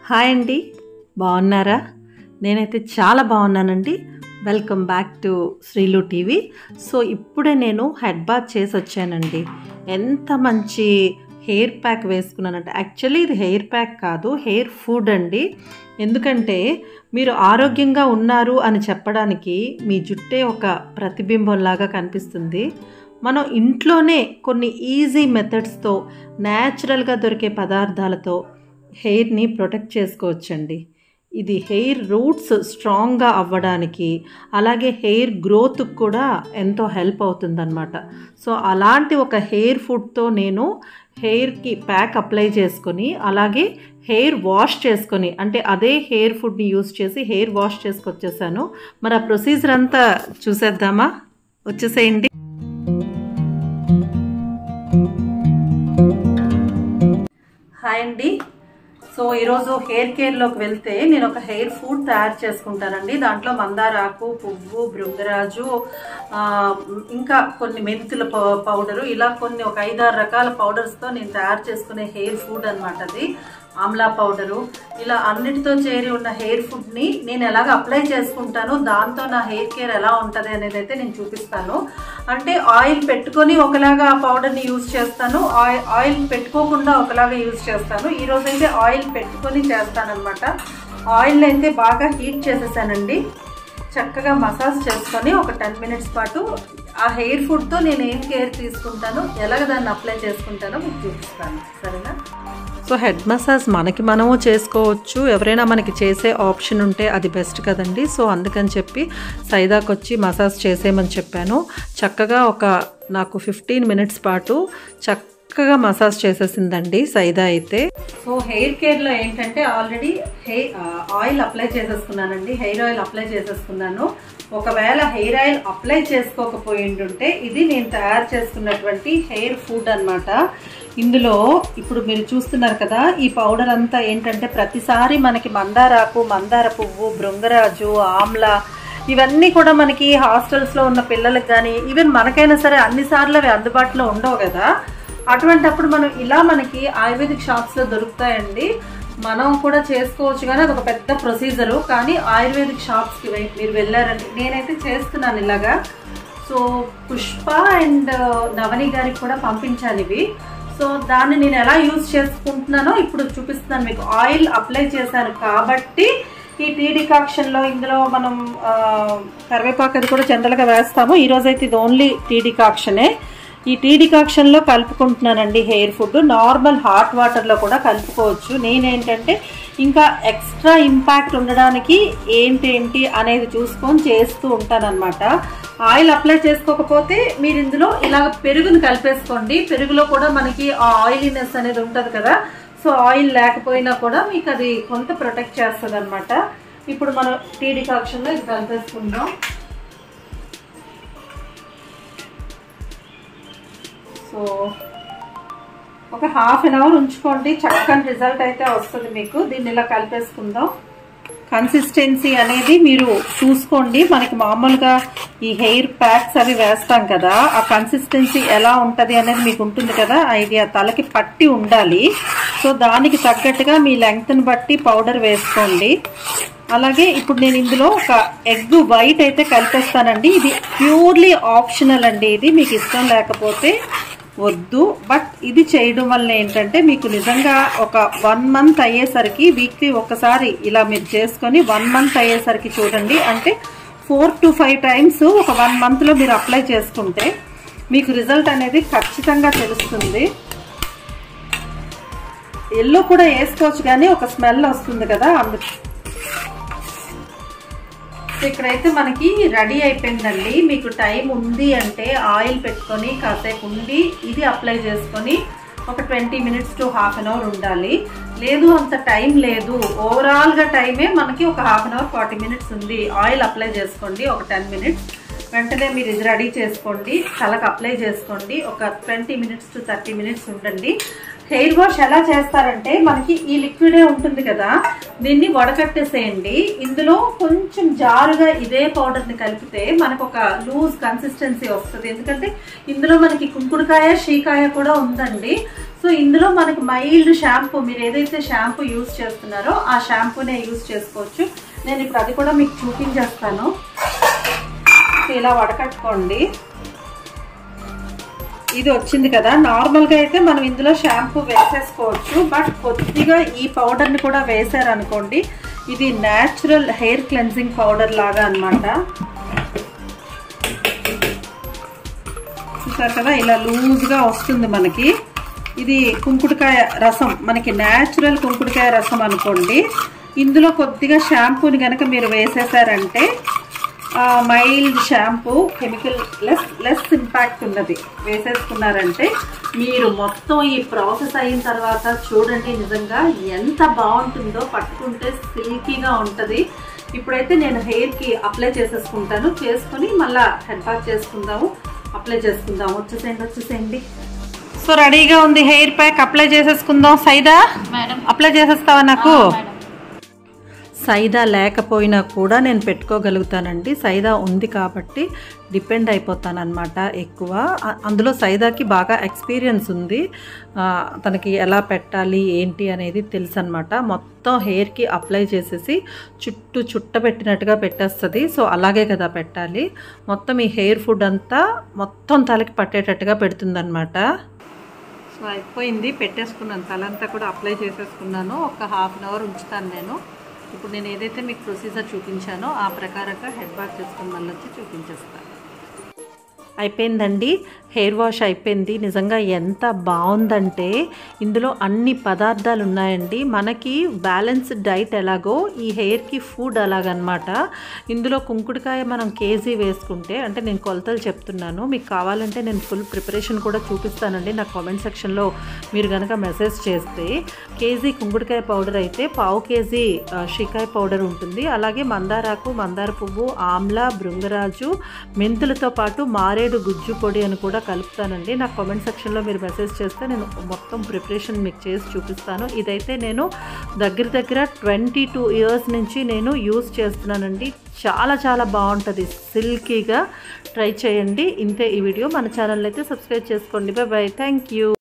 Hi అండి, బాగున్నారా? నేనైతే చాలా బాగున్నానండి. Welcome back to Srilu TV. So ఇప్పుడే నేను హెడ్ బాత్ చేసి వచ్చానండి. ఎంత మంచి హెయిర్ ప్యాక్ వేసుకున్నానంటే, యాక్చువల్లీ ఇది హెయిర్ ప్యాక్ కాదు, హెయిర్ ఫుడ్ అండి. ఎందుకంటే మీరు ఆరోగ్యంగా ఉన్నారు అని చెప్పడానికి మీ జుట్టే ఒక ప్రతిబింబంలాగా కనిపిస్తుంది. మనం ఇంట్లోనే కొన్ని ఈజీ మెథడ్స్తో, న్యాచురల్గా దొరికే పదార్థాలతో హెయిర్ని ప్రొటెక్ట్ చేసుకోవచ్చండి. ఇది హెయిర్ రూట్స్ స్ట్రాంగ్గా అవ్వడానికి, అలాగే హెయిర్ గ్రోత్కి కూడా ఎంతో హెల్ప్ అవుతుందన్నమాట. సో అలాంటి ఒక హెయిర్ ఫుడ్తో నేను హెయిర్కి ప్యాక్ అప్లై చేసుకొని, అలాగే హెయిర్ వాష్ చేసుకొని, అంటే అదే హెయిర్ ఫుడ్ని యూస్ చేసి హెయిర్ వాష్ చేసుకొచ్చేసాను. మరి ఆ ప్రొసీజర్ అంతా చూసేద్దామా? వచ్చేసేయండి. హాయ్ అండి. సో ఈరోజు హెయిర్ కేర్లోకి వెళ్తే నేను ఒక హెయిర్ ఫుడ్ తయారు చేసుకుంటానండి. దాంట్లో మందారాకు, పువ్వు, భృంగరాజు, ఇంకా కొన్ని మెంతుల పౌడరు, ఇలా కొన్ని ఒక 5-6 రకాల పౌడర్స్తో నేను తయారు చేసుకునే హెయిర్ ఫుడ్ అనమాట. అది ఆమ్లా పౌడరు, ఇలా అన్నిటితో చేరి ఉన్న హెయిర్ ఫుడ్ని నేను ఎలాగ అప్లై చేసుకుంటాను, దాంతో నా హెయిర్ కేర్ ఎలా ఉంటుంది అనేది అయితే నేను చూపిస్తాను. అంటే ఆయిల్ పెట్టుకొని ఒకలాగా ఆ పౌడర్ని యూజ్ చేస్తాను, ఆయిల్ పెట్టుకోకుండా ఒకలాగా యూజ్ చేస్తాను. ఈరోజు అయితే ఆయిల్ పెట్టుకొని చేస్తానన్నమాట. ఆయిల్ అయితే బాగా హీట్ చేసేసానండి. చక్కగా మసాజ్ చేసుకొని ఒక 10 మినిట్స్ పాటు ఆ హెయిర్ ఫుడ్తో నేను ఏం కేర్ తీసుకుంటాను, ఎలాగ దాన్ని అప్లై చేసుకుంటానో మీకు చూపిస్తాను, సరేనా? సో హెడ్ మసాజ్ మనము చేసుకోవచ్చు. ఎవరైనా మనకి చేసే ఆప్షన్ ఉంటే అది బెస్ట్ కదండి. సో అందుకని చెప్పి సైదాకి వచ్చి మసాజ్ చేసేయమని చెప్పాను. చక్కగా నాకు 15 మినిట్స్ పాటు చక్కగా మసాజ్ చేసేసిందండి సైదా అయితే. సో హెయిర్ కేర్లో ఏంటంటే ఆల్రెడీ ఆయిల్ అప్లై చేసేసుకున్నానండి, హెయిర్ ఆయిల్ అప్లై చేసేసుకున్నాను. ఒకవేళ హెయిర్ ఆయిల్ అప్లై చేసుకోకపోయింటుంటే ఇది నేను తయారు చేసుకున్నటువంటి హెయిర్ ఫుడ్ అనమాట. ఇందులో ఇప్పుడు మీరు చూస్తున్నారు కదా, ఈ పౌడర్ అంతా ఏంటంటే ప్రతిసారి మనకి మందారాకు, మందార పువ్వు, భృంగరాజు, ఆమ్లా, ఇవన్నీ కూడా మనకి హాస్టల్స్లో ఉన్న పిల్లలకు కానీ ఈవెన్ మనకైనా సరే అన్నిసార్లు అవి అందుబాటులో ఉండవు కదా. అటువంటప్పుడు మనం ఇలా మనకి ఆయుర్వేదిక్ షాప్స్లో దొరుకుతాయండి. మనం కూడా చేసుకోవచ్చు, కానీ అది ఒక పెద్ద ప్రొసీజరు. కానీ ఆయుర్వేదిక్ షాప్స్కి మీరు వెళ్ళారండి, నేనైతే చేస్తున్నాను ఇలాగా. సో పుష్ప అండ్ నవని గారికి కూడా పంపించాను ఇవి. సో దాన్ని నేను ఎలా యూజ్ చేసుకుంటున్నానో ఇప్పుడు చూపిస్తున్నాను మీకు. ఆయిల్ అప్లై చేశాను కాబట్టి ఈ టీ డికాక్షన్లో ఇందులో మనం కరివేపాకు అది కూడా జనరల్గా వేస్తాము. ఈరోజైతే ఇది ఓన్లీ టీ డికాక్షనే. ఈ టీ డికాక్షన్లో కలుపుకుంటున్నానండి హెయిర్ ఫుడ్. నార్మల్ హాట్ వాటర్లో కూడా కలుపుకోవచ్చు. నేనేంటంటే ఇంకా ఎక్స్ట్రా ఇంపాక్ట్ ఉండడానికి ఏంటి అనేది చూసుకొని చేస్తూ ఉంటానన్నమాట. ఆయిల్ అప్లై చేసుకోకపోతే మీరు ఇందులో ఇలాగ పెరుగుని కలిపేసుకోండి. పెరుగులో కూడా మనకి ఆ ఆయిలీనెస్ అనేది ఉంటుంది కదా. సో ఆయిల్ లేకపోయినా కూడా మీకు అది కొంత ప్రొటెక్ట్ చేస్తుంది అనమాట. ఇప్పుడు మనం టీ డికాక్షన్లో ఇది కలిపేసుకుందాం. సో ఒక ½ అన్ అవర్ ఉంచుకోండి, చక్కని రిజల్ట్ అయితే వస్తుంది మీకు. దీన్ని ఇలా కలిపేసుకుందాం. కన్సిస్టెన్సీ అనేది మీరు చూసుకోండి. మనకి మామూలుగా ఈ హెయిర్ ప్యాక్స్ అవి వేస్తాం కదా, ఆ కన్సిస్టెన్సీ ఎలా ఉంటుంది అనేది మీకు ఉంటుంది కదా ఐడియా. తలకి పట్టి ఉండాలి. సో దానికి తగ్గట్టుగా మీ లెంగ్త్ని బట్టి పౌడర్ వేసుకోండి. అలాగే ఇప్పుడు నేను ఇందులో ఒక ఎగ్ వైట్ అయితే కలిపేస్తానండి. ఇది ప్యూర్లీ ఆప్షనల్ అండి, ఇది మీకు ఇష్టం లేకపోతే వద్దు. బట్ ఇది చేయడం వల్ల ఏంటంటే మీకు నిజంగా ఒక 1 మంత్ అయ్యేసరికి, వీక్లీ ఒకసారి ఇలా మీరు చేసుకొని 1 మంత్ అయ్యేసరికి చూడండి, అంటే 4 to 5 టైమ్స్ ఒక 1 మంత్లో మీరు అప్లై చేసుకుంటే మీకు రిజల్ట్ అనేది ఖచ్చితంగా తెలుస్తుంది. ఎల్లో కూడా వేసుకోవచ్చు, కానీ ఒక స్మెల్ వస్తుంది కదా అందుకు. ఇక్కడైతే మనకి రెడీ అయిపోయిందండి. మీకు టైం ఉంది అంటే ఆయిల్ పెట్టుకొని కాసేపు ఉండి ఇది అప్లై చేసుకొని ఒక 20 మినిట్స్ to ½ అన్ అవర్ ఉండాలి. లేదు అంత టైం లేదు, ఓవరాల్గా టైమే మనకి ఒక ½ అన్ అవర్ 40 మినిట్స్ ఉంది. ఆయిల్ అప్లై చేసుకోండి ఒక 10 మినిట్స్, వెంటనే మీరు ఇది రెడీ చేసుకోండి, తలకు అప్లై చేసుకోండి. ఒక 20 మినిట్స్ to 30 మినిట్స్ ఉండండి. హెయిర్ వాష్ ఎలా చేస్తారంటే మనకి ఈ లిక్విడే ఉంటుంది కదా, దీన్ని వడకట్టేసేయండి. ఇందులో కొంచెం జారుగా ఇదే పౌడర్ని కలిపితే మనకు ఒక లూజ్ కన్సిస్టెన్సీ వస్తుంది. ఎందుకంటే ఇందులో మనకి కుంకుడుకాయ, షీకాయ కూడా ఉందండి. సో ఇందులో మనకి మైల్డ్ షాంపూ, మీరు ఏదైతే షాంపూ యూజ్ చేస్తున్నారో ఆ షాంపూనే యూజ్ చేసుకోవచ్చు. నేను ఇప్పుడు అది కూడా మీకు చూపించేస్తాను. సో ఇలా వడకట్టుకోండి. ఇది వచ్చింది కదా. నార్మల్గా అయితే మనం ఇందులో షాంపూ వేసేసుకోవచ్చు, బట్ కొద్దిగా ఈ పౌడర్ని కూడా వేసారనుకోండి, ఇది న్యాచురల్ హెయిర్ క్లెన్జింగ్ పౌడర్ లాగా అనమాట. చూసారు కదా, ఇలా లూజ్గా వస్తుంది మనకి. ఇది కుంకుడుకాయ రసం, మనకి న్యాచురల్ కుంకుడుకాయ రసం అనుకోండి. ఇందులో కొద్దిగా షాంపూని కనుక మీరు వేసేసారంటే mild shampoo, chemical less impact ఉన్నది వేసేసుకున్నారంటే మీరు మొత్తం ఈ ప్రాసెస్ అయిన తర్వాత చూడండి నిజంగా ఎంత బాగుంటుందో. పట్టుకుంటే సిల్కీగా ఉంటుంది. ఇప్పుడైతే నేను హెయిర్కి అప్లై చేసేసుకుంటాను. చేసుకుని మళ్ళీ హెడ్ బాత్ చేసుకుందాము, అప్లై చేసుకుందాము. వచ్చేసేయండి. సో రెడీగా ఉంది హెయిర్ ప్యాక్, అప్లై చేసేసుకుందాం. సైదా అప్లై చేసేస్తావా నాకు? సైదా లేకపోయినా కూడా నేను పెట్టుకోగలుగుతానండి. సైదా ఉంది కాబట్టి డిపెండ్ అయిపోతాను అనమాట ఎక్కువ. అందులో సైదాకి బాగా ఎక్స్పీరియన్స్ ఉంది, తనకి ఎలా పెట్టాలి ఏంటి అనేది తెలుసు అనమాట. మొత్తం హెయిర్కి అప్లై చేసేసి చుట్టూ చుట్టబెట్టినట్టుగా పెట్టేస్తుంది. సో అలాగే కదా పెట్టాలి. మొత్తం ఈ హెయిర్ ఫుడ్ అంతా మొత్తం తలకి పట్టేటట్టుగా పెడుతుందన్నమాట. సో అయిపోయింది, పెట్టేసుకున్నాను. తలంతా కూడా అప్లై చేసేసుకున్నాను. ఒక హాఫ్ అన్ అవర్ ఉంచుతాను నేను. ఇప్పుడు నేను ఏదైతే మీకు ప్రొసీజర్ చూపించానో ఆ ప్రకారంగా హెడ్ బాత్ చేసుకుని మళ్ళీ వచ్చి చూపించేస్తాను. అయిపోయిందండి, హెయిర్ వాష్ అయిపోయింది. నిజంగా ఎంత బాగుందంటే ఇందులో అన్ని పదార్థాలు ఉన్నాయండి. మనకి బ్యాలెన్స్డ్ డైట్ ఎలాగో ఈ హెయిర్కి ఫుడ్ అలాగనమాట. ఇందులో కుంకుడుకాయ మనం కేజీ వేసుకుంటే, అంటే నేను కొలతలు చెప్తున్నాను, మీకు కావాలంటే నేను ఫుల్ ప్రిపరేషన్ కూడా చూపిస్తానండి. నాకు కామెంట్ సెక్షన్లో మీరు కనుక మెసేజ్ చేస్తే, కేజీ కుంకుడుకాయ పౌడర్ అయితే పావు కేజీ షికాయ పౌడర్ ఉంటుంది. అలాగే మందారాకు, మందార పువ్వు, ఆమ్లా, భృంగరాజు, మెంతులతో పాటు మారేడు గుజ్జు పొడి అని కూడా కలుపుతానండి. నాకు కామెంట్ సెక్షన్లో మీరు మెసేజ్ చేస్తే నేను మొత్తం ప్రిపరేషన్ మీకు చేసి చూపిస్తాను. ఇదైతే నేను దగ్గర 22 ఇయర్స్ నుంచి నేను యూజ్ చేస్తున్నానండి. చాలా చాలా బాగుంటుంది, సిల్కీగా. ట్రై చేయండి. ఇంతే ఈ వీడియో. మన ఛానల్ అయితే సబ్స్క్రైబ్ చేసుకోండి. Bye bye, thank you.